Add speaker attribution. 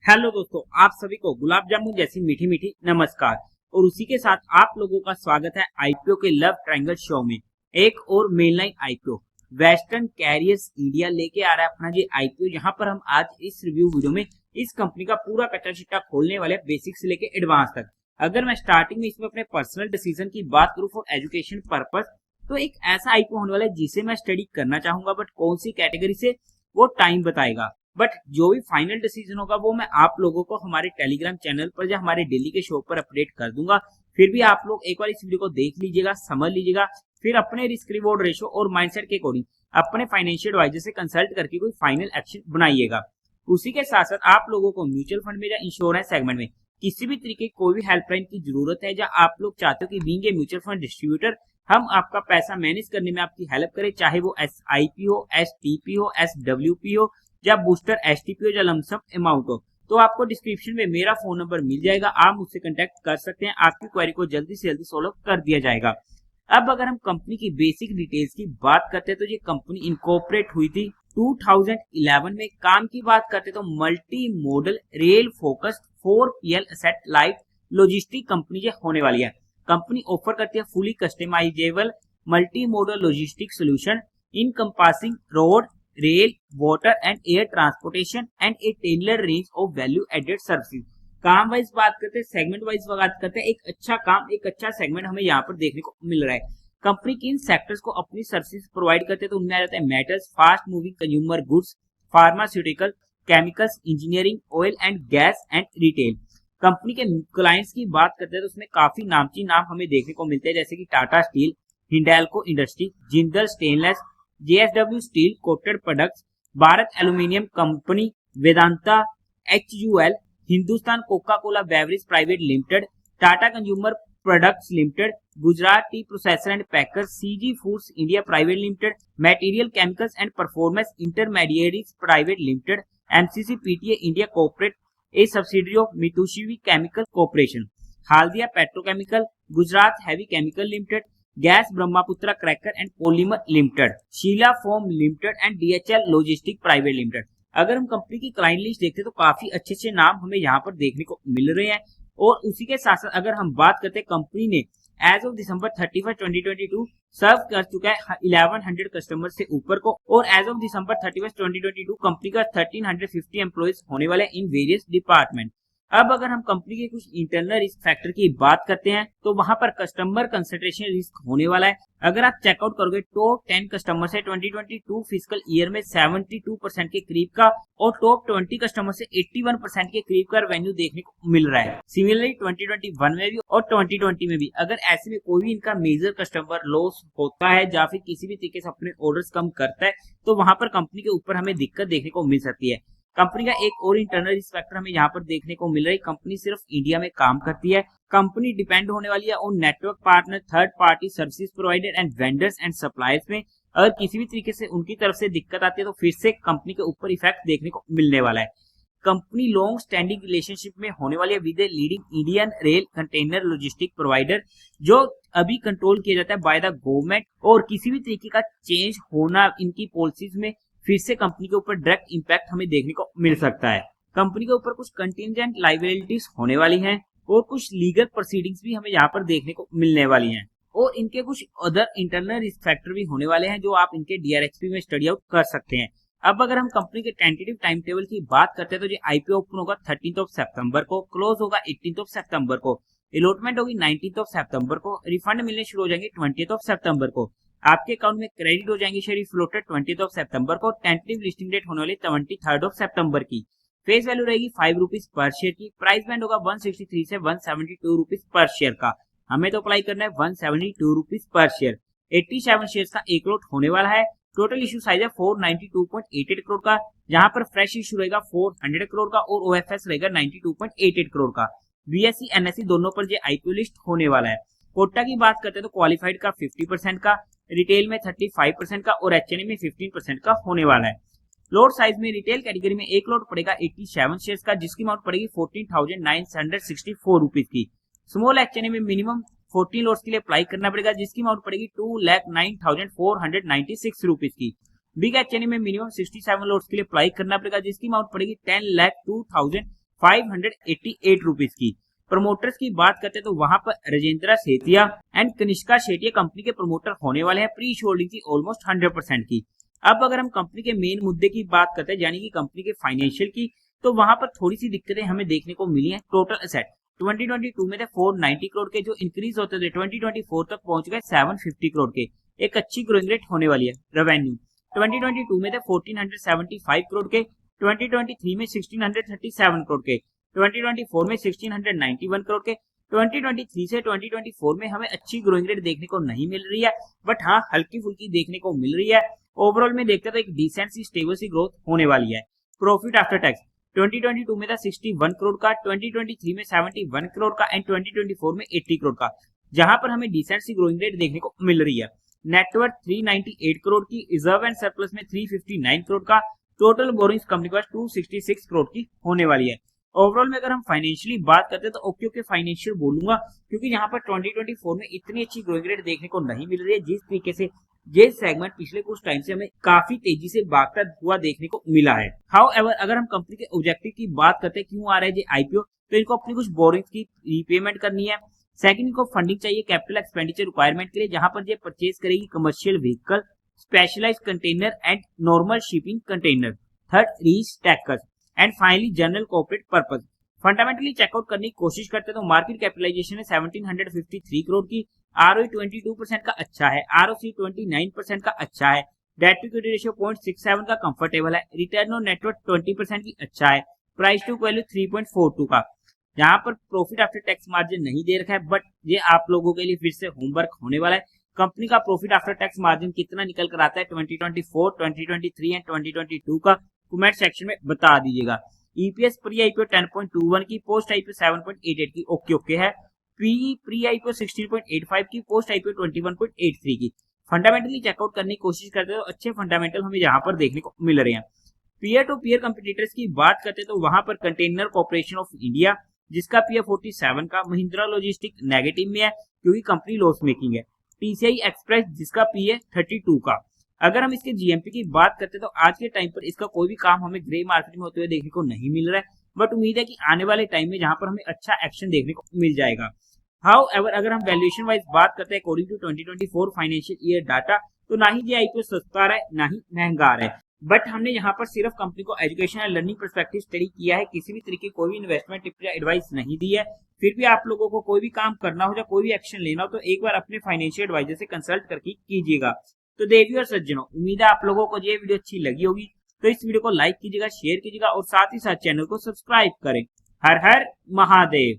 Speaker 1: Hello दोस्तों, आप सभी को गुलाब जामुन जैसी मीठी मीठी नमस्कार। और उसी के साथ आप लोगों का स्वागत है आईपीओ के लव ट्रायंगल शो में। एक और mainline IPO Western Carriers India लेके आ रहा है अपना जी आईपीओ, जहां पर हम आज इस रिव्यू वीडियो में इस कंपनी का पूरा कच्चा चिट्टा खोलने वाले बेसिक से लेके एडवांस तक। अगर मैं स्टार्टिंग में इसमें अपने पर्सनल डिसीजन की बात करूं फॉर एजुकेशन पर्पस, तो एक ऐसा आईपीओ होने वाला है जिसे मैं स्टडी करना चाहूंगा, बट कौन सी कैटेगरी से वो टाइम बताएगा। बट जो भी फाइनल डिसीजन होगा वो मैं आप लोगों को हमारे टेलीग्राम चैनल पर या हमारे डेली के शो पर अपडेट कर दूंगा। फिर भी आप लोग एक बार इस वीडियो को देख लीजिएगा, समझ लीजिएगा, फिर अपने रिस्क रिवॉर्ड रेशो और माइंडसेट के अकॉर्डिंग अपने फाइनेंशियल एडवाइजर से कंसल्ट करके कोई फाइनल एक्शन बनाइएगा। उसी के साथ साथ आप लोगों को म्यूचुअल फंड में या इंश्योरेंस सेगमेंट में किसी भी तरीके की कोई भी हेल्पलाइन की जरूरत है, या आप लोग चाहते हो कि being a mutual fund distributor हम आपका पैसा मैनेज करने में आपकी हेल्प करें, चाहे वो SIP हो, STP हो, SWP हो या बूस्टर STP हो या लमसम अमाउंट हो, तो आपको डिस्क्रिप्शन में मेरा फोन नंबर मिल जाएगा, आप मुझसे कांटेक्ट कर सकते हैं। आपकी क्वेरी को जल्दी से जल्दी सॉल्व कर दिया जाएगा। अब अगर हम कंपनी की बेसिक डिटेल्स की बात करते हैं तो ये कंपनी इनकॉर्पोरेट हुई थी 2011 में। काम की बात करते तो multi modal rail focused 4PL asset light logistic company ये होने वाली है। कंपनी ऑफर करती है fully customisable multi modal logistic solution encompassing road, rail, water and air transportation and a tailor range of value added services. काम wise बात करते हैं, सेगमेंट वाइज बात करते हैं, एक अच्छा काम, एक अच्छा सेगमेंट हमें यहाँ पर देखने को मिल रहा है। कंपनी किन सेक्टर्स को अपनी सर्विसेज प्रोवाइड करते हैं तो उनमें आ जाता है metals, fast moving consumer goods, pharmaceutical, chemicals, engineering, oil and gas and retail. Company के क्लाइंट्स की बात करते हैं तो उसमें काफी नामची नाम हमें देखने को मिलते हैं, जैसे कि Tata steel, Hindalco industry, Jindal stainless, JSW steel coated products, Bharat aluminium company, Vedanta, HUL, Hindustan Coca Cola beverage private limited, Tata consumer products limited, Gujarat tea processor and packer, CG foods India private limited, material chemicals and performance intermediaries private limited, MCC PTA India corporate, a subsidiary of Mitsubishi chemical corporation, Haldia petrochemical, Gujarat heavy chemical limited, gas Brahmaputra cracker and polymer limited, Sheela foam limited and DHL logistic private limited. अगर हम company की client list देखते हैं तो काफी अच्छे अच्छे नाम हमें यहाँ पर देखने को मिल रहे हैं। और उसी के साथ साथ अगर हम बात करते हैं, कंपनी ने एज ऑफ दिसंबर 31 2022 सर्व कर चुका है 1100 कस्टमर से ऊपर को, और एज ऑफ दिसंबर 31 2022 कंपनी का 1350 एम्प्लॉइज होने वाले इन वेरियस डिपार्टमेंट। अब अगर हम कंपनी के कुछ इंटरनल रिस्क फैक्टर की बात करते हैं तो वहां पर कस्टमर कंसंट्रेशन रिस्क होने वाला है। अगर आप चेकआउट करोगे टॉप 10 कस्टमर से 2022 फिजिकल ईयर में 72% के करीब का और टॉप 20 कस्टमर से 81% के करीब का रेवेन्यू देखने को मिल रहा है। सिमिलरली 2021 में भी और 2020 में भी अगर ऐसे में कोई भी इनका मेजर कस्टमर लॉस होता है या फिर किसी भी तरीके से अपने ऑर्डर्स कम करता है तो वहां पर कंपनी के ऊपर हमें दिक्कत देखने को मिल सकती है। कंपनी का एक और इंटरनल रिस्क फैक्टर हमें यहाँ पर देखने को मिल रहा है, कंपनी सिर्फ इंडिया में काम करती है। कंपनी डिपेंड होने वाली है on network partner, third party service provider and vendors and suppliers में। अगर किसी भी तरीके से उनकी तरफ से दिक्कत आती है तो फिर से कंपनी के ऊपर इफेक्ट देखने को मिलने वाला है। कंपनी लॉन्ग स्टैंडिंग रिलेशनशिप में होने वाली है with a leading Indian rail container logistic provider, जो अभी कंट्रोल किया जाता है बाय द गवर्नमेंट, और किसी भी तरीके का चेंज होना इनकी पॉलिसीज में फिर से कंपनी के ऊपर डायरेक्ट इंपैक्ट हमें देखने को मिल सकता है। कंपनी के ऊपर कुछ कंटिजेंट लायबिलिटीज होने वाली हैं और कुछ लीगल प्रोसीडिंग्स भी हमें यहाँ पर देखने को मिलने वाली हैं, और इनके कुछ अदर इंटरनल रिस्क फैक्टर भी होने वाले हैं जो आप इनके DRHP में स्टडी आउट कर सकते हैं। अब अगर हम कंपनी के टेंटेटिव टाइम टेबल की बात करते हैं तो ये IPO ओपन होगा 13 सितंबर को, क्लोज होगा 18 सितंबर को, अलॉटमेंट होगी 19 सितंबर को, रिफंड मिलने शुरू हो जाएंगे 20 सितंबर को, आपके अकाउंट में क्रेडिट हो जाएंगे शेयर फ्लोटेड 20 सितंबर को, टेंटेटिव लिस्टिंग डेट होने वाली 23 सितंबर की, फेस वैल्यू रहेगी 5 रुपीज पर शेयर की, प्राइस बैंड होगा 163 से 172 रुपीज पर शेयर का। हमें तो अप्लाई करना है 172 रुपीज पर शेयर। 87 शेयर का एक लॉट होने वाला है। टोटल इशू साइज है 492.88 करोड़ का, जहां पर फ्रेश इशू रहेगा 400 करोड़ का और OFS रहेगा 92.88 करोड़ का। BSE NSE दोनों पर ये IPO लिस्ट होने वाला है। कोटा की बात करते हैं तो क्वालिफाइड का 50% का, रिटेल में 35% का और HNA में 15% का होने वाला है। लॉट साइज में रिटेल कैटेगरी में एक लॉट पड़ेगा 87 शेयर्स का, जिसकी अमाउंट पड़ेगी 14,964 रुपीज की। स्मॉल HNA में मिनिमम 14 लॉट्स के लिए अप्लाई करना पड़ेगा, जिसकी अमाउंट पड़ेगी 2,09,496 रुपीज की। बिग HNA में मिनिमम 67 लॉट्स के लिए अप्लाई करना पड़ेगा, जिसकी अमाउंट पड़ेगी 10,02,596 ₹588 की। प्रमोटर्स की बात करते हैं तो वहां पर राजेंद्र सेठिया एंड कनिष्का शेट्टी कंपनी के प्रमोटर होने वाले हैं। प्री होल्डिंग थी ऑलमोस्ट 100% की। अब अगर हम कंपनी के मेन मुद्दे की बात करते हैं यानी कि कंपनी के फाइनेंशियल की, तो वहां पर थोड़ी सी दिक्कतें हमें देखने को मिली हैं। टोटल एसेट 2022 में थे 490 करोड़ के, जो इंक्रीज होते थे 2024 तक पहुंच गए 750 करोड़ के। एक अच्छी ग्रोइंग रेट होने वाली है। रेवेन्यू 2022 में थे 1475 करोड़ के, 2023 में 1637 करोड़ के, 2024 में 1691 करोड़ के। 2023 से 2024 में हमें अच्छी ग्रोइंग रेट देखने को नहीं मिल रही है, बट हाँ हल्की फुल्की देखने को मिल रही है। ओवरऑल में देखते तो एक डिसेंट सी स्टेबल सी ग्रोथ होने वाली है। प्रॉफिट आफ्टर टैक्स 2022 में था 61 करोड़ का, 2023 में 71 करोड़ का एंड 2024 में 80 करोड़ का, जहां पर हमें डिसेंट सी ग्रोइंग रेट देखने को मिल रही है। नेटवर्थ 398 करोड़ की, रिजर्व एंड सरप्लस में 359 करोड़ का, टोटल बोरिंग्स कंपनी के पास 266 करोड़ की होने वाली है। ओवरऑल में अगर हम फाइनेंशियली बात करते हैं तो ओके फाइनेंशियल बोलूंगा, क्योंकि यहाँ पर 2024 में इतनी अच्छी ग्रोइंग रेट देखने को नहीं मिल रही है जिस तरीके से ये सेगमेंट पिछले कुछ टाइम से हमें काफी तेजी से भागता हुआ देखने को मिला है। हाउएवर अगर हम कंपनी के ऑब्जेक्टिव की बात करते हैं क्यों आ रहा है ये आईपीओ, तो इनको अपनी कुछ बोरिंग की रीपेमेंट करनी है। सेकंड, इनको फंडिंग चाहिए कैपिटल एक्सपेंडिचर रिक्वायरमेंट के लिए, जहां पर ये परचेज करेगी commercial vehicle, specialise container and normal shipping container. Third, reach tankers and finally general corporate purpose. Fundamentally checkout करने की कोशिश करते हैं तो मार्केट कैपिटलाइजेशन है 1753 करोड़ की, आरओई 22% का अच्छा है, आरओसी 29% का अच्छा है, डेट टू इक्विटी रेशियो 0.67 का कंफर्टेबल है, रिटर्न ऑन नेटवर्थ 20% की अच्छा है, प्राइस टू वैल्यू 3.42 का। यहाँ पर प्रॉफिट आफ्टर टैक्स मार्जिन नहीं दे रखा है, बट ये आप लोगों के लिए फिर से होमवर्क होने वाला है। कंपनी का प्रॉफिट आफ्टर टैक्स मार्जिन कितना निकल कर आता है 2024, 2023 एंड 2022 का कमेंट सेक्शन में बता दीजिएगा। ईपीएस प्री आईपीओ 10.21 की, पोस्ट आईपीओ 7.88 की, ओके है। पीई प्री आईपीओ 16.85 की, पोस्ट आईपीओ 21.83 की। फंडामेंटली चेकआउट करने की कोशिश करते हैं तो अच्छे फंडामेंटल हमें यहाँ पर देखने को मिल रहे हैं। पीयर टू पीयर कंपटीटर्स की बात करते हैं तो वहां पर कंटेनर कॉर्पोरेशन ऑफ इंडिया, जिसका पीए 47 का, महिंद्रा लॉजिस्टिक नेगेटिव में है क्योंकि कंपनी लॉस मेकिंग है, टीसीआई एक्सप्रेस जिसका पीए 32 का। अगर हम इसके जीएमपी की बात करते हैं तो आज के टाइम पर इसका कोई भी काम हमें ग्रे मार्केट में होते हुए देखने को नहीं मिल रहा है, बट उम्मीद है कि आने वाले टाइम में जहां पर हमें अच्छा एक्शन देखने को मिल जाएगा। हाउएवर अगर हम वैल्यूएशन वाइज बात करते हैं according to 2024 financial year data, तो ना ही ये आईपीओ सस्ता रहा है ना ही महंगा रहा है, बट हमने यहाँ पर सिर्फ कंपनी को education and learning perspective study किया है, किसी भी तरीके कोई भी इन्वेस्टमेंट टिप या एडवाइस नहीं दी है। फिर भी आप लोगों को कोई भी काम करना हो या कोई भी एक्शन लेना हो तो एक बार अपने फाइनेंशियल एडवाइजर से कंसल्ट करके कीजिएगा। तो देवियों और सज्जनों, उम्मीद है आप लोगों को ये वीडियो अच्छी लगी होगी, तो इस वीडियो को लाइक कीजिएगा, शेयर कीजिएगा और साथ ही साथ चैनल को सब्सक्राइब करें। हर हर महादेव।